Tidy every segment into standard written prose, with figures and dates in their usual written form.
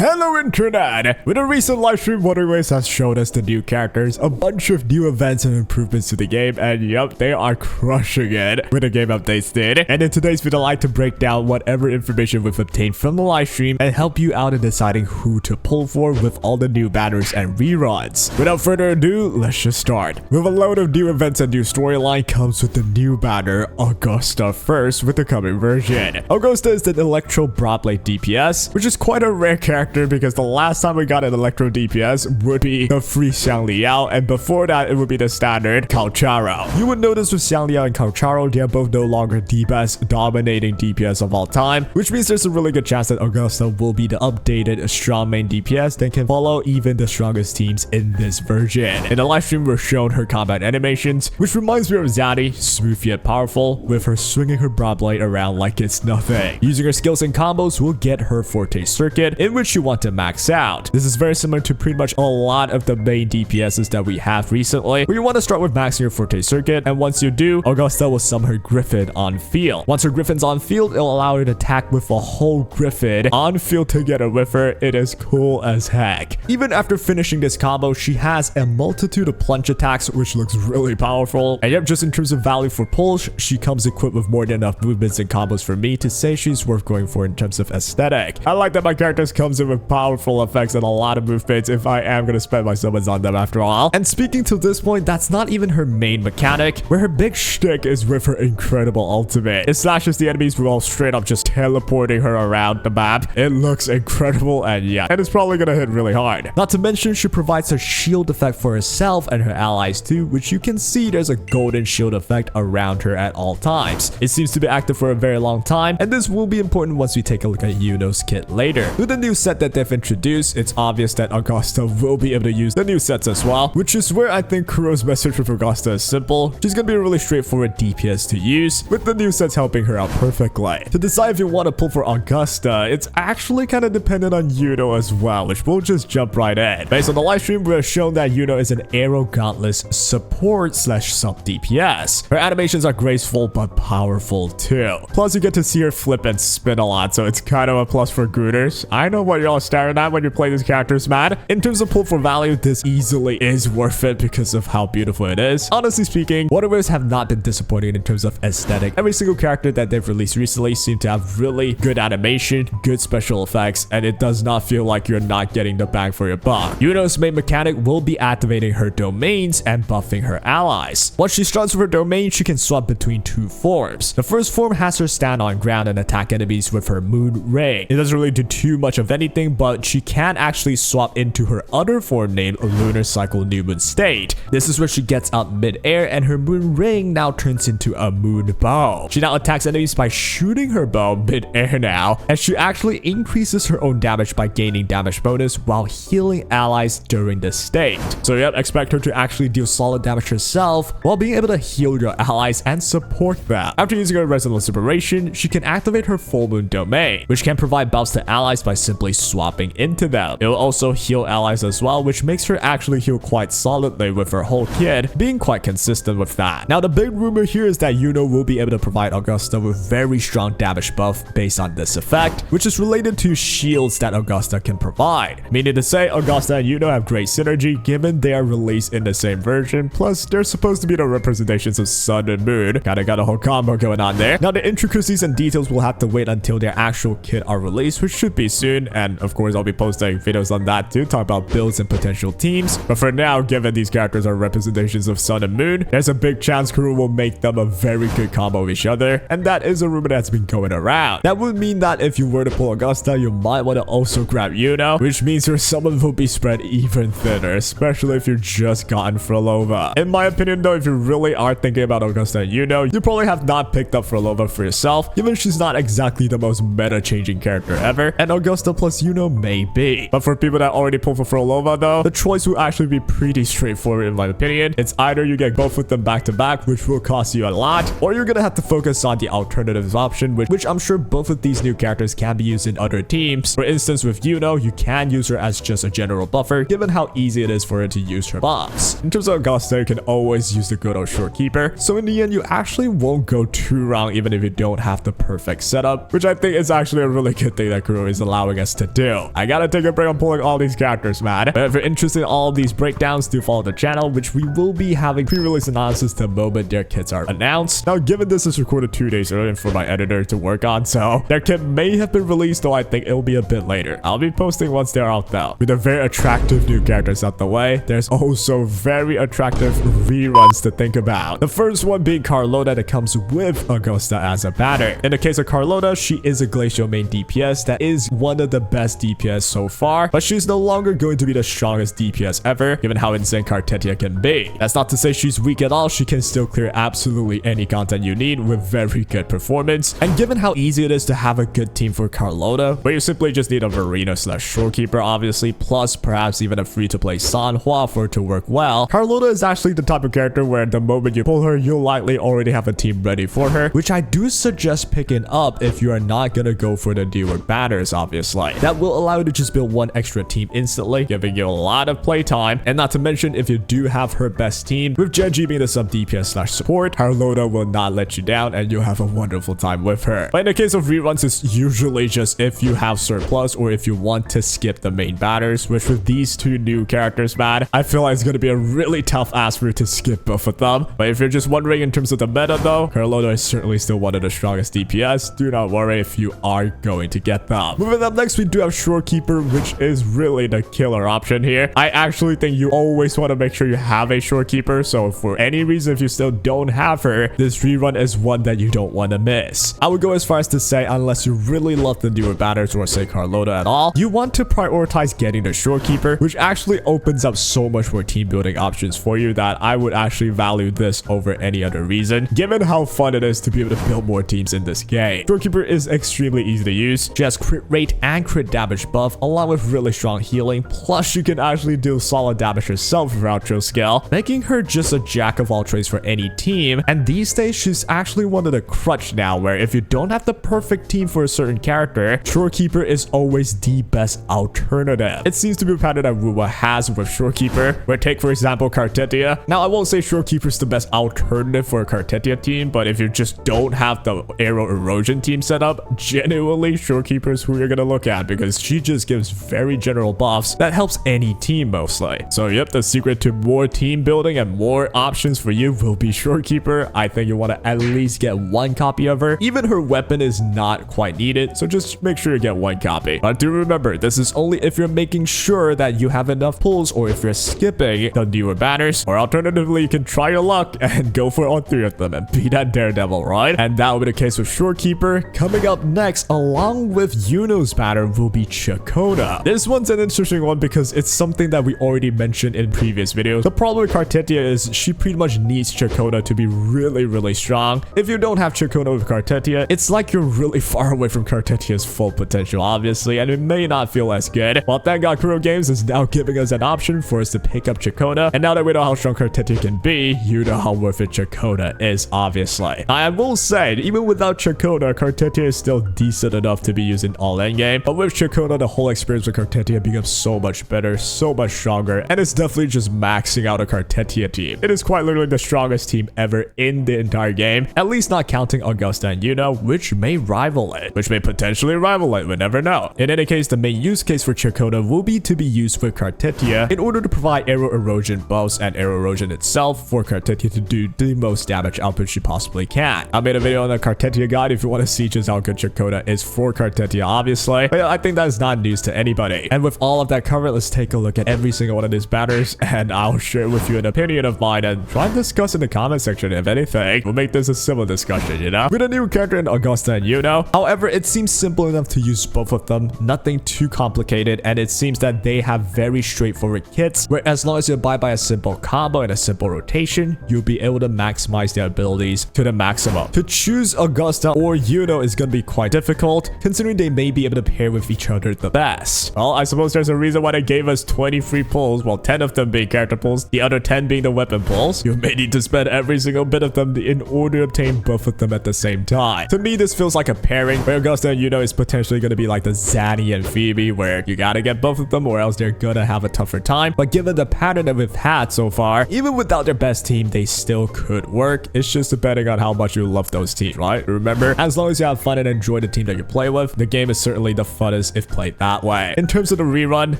Hello Internet! With a recent livestream, Wuthering has showed us the new characters, a bunch of new events and improvements to the game, and yup, they are crushing it with the game updates did. And in today's video, I'd like to break down whatever information we've obtained from the livestream and help you out in deciding who to pull for with all the new banners and reruns. Without further ado, let's just start. With a load of new events and new storyline comes with the new banner, Augusta first with the coming version. Augusta is the Electro Broadblade DPS, which is quite a rare character because the last time we got an Electro DPS would be the free Xiang Liao, and before that it would be the standard Calcharo. You would notice with Xiang Liao and Calcharo, they are both no longer the best dominating DPS of all time, which means there's a really good chance that Augusta will be the updated strong main DPS that can follow even the strongest teams in this version. In the livestream, we're shown her combat animations, which reminds me of Zaddy, smooth yet powerful, with her swinging her broadblade around like it's nothing. Using her skills and combos will get her Forte Circuit, in which you want to max out. This is very similar to pretty much a lot of the main DPSs that we have recently, where you want to start with maxing your Forte Circuit, and once you do, Augusta will summon her Griffin on field. Once her Griffin's on field, it'll allow her to attack with a whole Griffin on field together with her. It is cool as heck. Even after finishing this combo, she has a multitude of plunge attacks, which looks really powerful. And yep, just in terms of value for pulls, she comes equipped with more than enough movements and combos for me to say she's worth going for in terms of aesthetic. I like that my characters comes in with powerful effects and a lot of movements if I am going to spend my summons on them after all. And speaking to this point, that's not even her main mechanic, where her big shtick is with her incredible ultimate. It slashes the enemies while straight up just teleporting her around the map. It looks incredible, and yeah, and it's probably going to hit really hard. Not to mention, she provides a shield effect for herself and her allies too, which you can see there's a golden shield effect around her at all times. It seems to be active for a very long time, and this will be important once we take a look at Iuno's kit later. With the new set that they've introduced, it's obvious that Augusta will be able to use the new sets as well, which is where I think Kuro's message with Augusta is simple. She's gonna be a really straightforward DPS to use, with the new sets helping her out perfectly. To decide if you want to pull for Augusta, it's actually kind of dependent on Iuno as well, which we'll just jump right in. Based on the livestream, we're shown that Iuno is an arrow gauntless support slash sub DPS. Her animations are graceful but powerful too. Plus, you get to see her flip and spin a lot, so it's kind of a plus for Gooners. I know what y'all are staring at when you play these characters, man. In terms of pull for value, this easily is worth it because of how beautiful it is. Honestly speaking, Wuthering have not been disappointing in terms of aesthetic. Every single character that they've released recently seem to have really good animation, good special effects, and it does not feel like you're not getting the bang for your buck. Iuno's main mechanic will be activating her domains and buffing her allies. Once she starts with her domain, she can swap between two forms. The first form has her stand on ground and attack enemies with her moon ring. It doesn't really do too much of anything, but she can actually swap into her other form named Lunar Cycle New Moon State. This is where she gets out mid-air and her moon ring now turns into a moon bow. She now attacks enemies by shooting her bow mid-air now, and she actually increases her own damage by gaining damage bonus while healing allies during this state. So yep, expect her to actually deal solid damage herself while being able to heal your allies and support them. After using her Resonance Liberation, she can activate her Full Moon Domain, which can provide buffs to allies by simply swapping into them. It will also heal allies as well, which makes her actually heal quite solidly, with her whole kit being quite consistent with that. Now, the big rumor here is that Iuno will be able to provide Augusta with very strong damage buff based on this effect, which is related to shields that Augusta can provide. Meaning to say, Augusta and Iuno have great synergy given they are released in the same version, plus they're supposed to be the representations of Sun and Moon. Kinda got a whole combo going on there. Now, the intricacies and details will have to wait until their actual kit are released, which should be soon, and of course I'll be posting videos on that too, talk about builds and potential teams. But for now, given these characters are representations of Sun and Moon, there's a big chance Kuro will make them a very good combo of each other, and that is a rumor that's been going around. That would mean that if you were to pull Augusta, you might want to also grab Iuno, which means your summon will be spread even thinner, especially if you're just gotten Frolova. In my opinion though, if you really are thinking about Augusta and Iuno, you probably have not picked up Frolova for yourself, given she's not exactly the most meta-changing character ever, and Augusta plus Iuno may be. But for people that already pull for Frolova though, the choice will actually be pretty straightforward in my opinion. It's either you get both with them back to back, which will cost you a lot, or you're gonna have to focus on the alternatives option, which I'm sure both of these new characters can be used in other teams. For instance, with Iuno, you can use her as just a general buffer, given how easy it is for her to use her buffs. In terms of Augusta, you can always use the good old Shorekeeper, so in the end, you actually won't go too wrong even if you don't have the perfect setup, which I think is actually a really good thing that Kuro is allowing us to do. I gotta take a break on pulling all these characters, man. But if you're interested in all of these breakdowns, do follow the channel, which we will be having pre-release analysis the moment their kits are announced. Now, given this is recorded 2 days earlier for my editor to work on, so their kit may have been released, though I think it'll be a bit later. I'll be posting once they're out though. With the very attractive new characters out the way, there's also very attractive reruns to think about. The first one being Carlotta that comes with Augusta as a banner. In the case of Carlotta, she is a glacial main DPS that is one of the best DPS so far, but she's no longer going to be the strongest DPS ever, given how insane Cartetia can be. That's not to say she's weak at all. She can still clear absolutely any content you need with very good performance. And given how easy it is to have a good team for Carlotta, where you simply just need a Verena / Shorekeeper, obviously, plus perhaps even a free-to-play Sanhua for it to work well, Carlotta is actually the type of character where the moment you pull her, you'll likely already have a team ready for her, which I do suggest picking up if you are not gonna go for the newer banners, obviously. That will allow you to just build one extra team instantly, giving you a lot of playtime. And not to mention, if you do have her best team, with Genji being the sub DPS / support, Carlotta will not let you down and you'll have a wonderful time with her. But in the case of reruns, it's usually just if you have surplus or if you want to skip the main banners, which with these two new characters, man, I feel like it's gonna be a really tough ask for you to skip both of them. But if you're just wondering in terms of the meta though, Carlotta is certainly still one of the strongest DPS. Do not worry if you are going to get them. Moving up next, we do have Shorekeeper, which is really the killer option here. I actually think you always want to make sure you have a Shorekeeper, so for any reason if you still don't have her, this rerun is one that you don't want to miss. I would go as far as to say, unless you really love the newer banners or say Carlotta at all, you want to prioritize getting the Shorekeeper, which actually opens up so much more team building options for you that I would actually value this over any other reason, given how fun it is to be able to build more teams in this game. Shorekeeper is extremely easy to use. She has crit rate and crit damage buff, along with really strong healing, plus you can actually deal solid damage herself with outro skill, making her just a jack of all trades for any team. And these days, she's actually one of the crutch now, where if you don't have the perfect team for a certain character, Shorekeeper is always the best alternative. It seems to be a pattern that WUWA has with Shorekeeper, where take for example Cartetia. Now I won't say Shorekeeper is the best alternative for a Cartetia team, but if you just don't have the arrow erosion team set up, genuinely Shorekeeper is who you're gonna look at, because she just gives very general buffs that helps any team mostly. So yep, the secret to more team building and more options for you will be Shorekeeper. I think you want to at least get one copy of her. Even her weapon is not quite needed, so just make sure you get one copy. But do remember, this is only if you're making sure that you have enough pulls, or if you're skipping the newer banners, or alternatively you can try your luck and go for all 3 of them and be that daredevil, right? And that will be the case with Shorekeeper. Coming up next, along with Iuno's banner, will be Ciaccona. This one's an interesting one because it's something that we already mentioned in previous videos. The problem with Cartetia is she pretty much needs Ciaccona to be really strong. If you don't have Ciaccona with Cartetia, it's like you're really far away from Cartetia's full potential, obviously, and it may not feel as good. Well, thank God Kuro Games is now giving us an option for us to pick up Ciaccona, and now that we know how strong Cartetia can be, you know how worth it Ciaccona is, obviously. I will say, even without Ciaccona, Cartetia is still decent enough to be used in all endgame, but with Ciaccona, the whole experience with Cartetia becomes so much better, so much stronger, and it's definitely just maxing out a Cartetia team. It is quite literally the strongest team ever in the entire game, at least not counting Augusta and Iuno, which may rival it, we never know. In any case, the main use case for Ciaccona will be to be used with Cartetia in order to provide arrow erosion buffs and arrow erosion itself for Cartetia to do the most damage output she possibly can. I made a video on the Cartetia guide if you want to see just how good Ciaccona is for Cartetia, obviously, but I think that is not news to anybody. And with all of that covered, let's take a look at every single one of these banners, and I'll share with you an opinion of mine and try and discuss in the comment section. If anything, we'll make this a civil discussion, you know? With a new character in Augusta and Iuno, however, it seems simple enough to use both of them, nothing too complicated, and it seems that they have very straightforward kits, where as long as you abide by a simple combo and a simple rotation, you'll be able to maximize their abilities to the maximum. To choose Augusta or Iuno is going to be quite difficult, considering they may be able to pair with each other the best. Well, I suppose there's a reason why they gave us 20 free pulls, well 10 of them being character pulls, the other 10 being the weapon pulls. You may need to spend every single bit of them in order to obtain both of them at the same time. To me, this feels like a pairing where Augusta and Iuno is potentially going to be like the Zanny and Phoebe, where you gotta get both of them or else they're gonna have a tougher time. But given the pattern that we've had so far, even without their best team, they still could work. It's just depending on how much you love those teams, right? Remember, as long as you have fun and enjoy the team that you play with, the game is certainly the funnest useless if played that way. In terms of the rerun,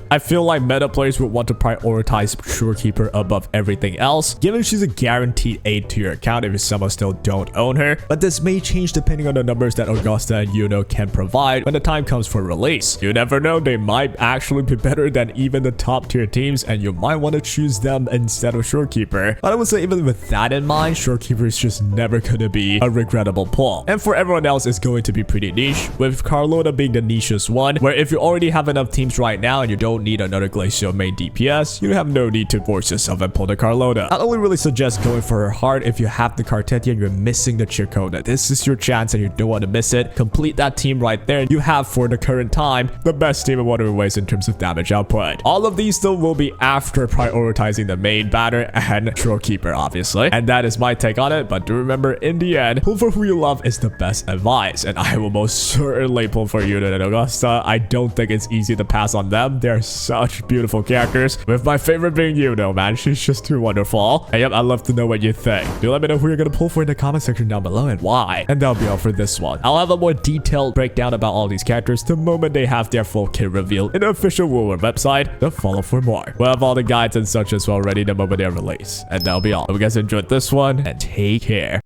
I feel like meta players would want to prioritize Shorekeeper above everything else, given she's a guaranteed aid to your account if you somehow still don't own her, but this may change depending on the numbers that Augusta and Iuno can provide when the time comes for release. You never know, they might actually be better than even the top tier teams, and you might want to choose them instead of Shorekeeper. But I would say even with that in mind, Shorekeeper is just never gonna be a regrettable pull. And for everyone else, it's going to be pretty niche, with Carlotta being the nichest one, where if you already have enough teams right now and you don't need another Glacial main DPS, you have no need to force yourself and pull the Carlotta. I'd only really suggest going for her hard if you have the Cartetia and you're missing the Ciaccona. This is your chance and you don't want to miss it. Complete that team right there. You have, for the current time, the best team in Wuthering Waves in terms of damage output. All of these though will be after prioritizing the main banner and Shorekeeper, obviously. And that is my take on it, but do remember, in the end, pull for who you love is the best advice, and I will most certainly pull for Iuno and Augusta. I don't think it's easy to pass on them. They're such beautiful characters, with my favorite being Iuno, man. She's just too wonderful. And yep, I'd love to know what you think. Do let me know who you're gonna pull for in the comment section down below and why. And that'll be all for this one. I'll have a more detailed breakdown about all these characters the moment they have their full kit revealed in the official WUWA website. To follow for more. We'll have all the guides and such as well ready the moment they're released. And that'll be all. Hope you guys enjoyed this one, and take care.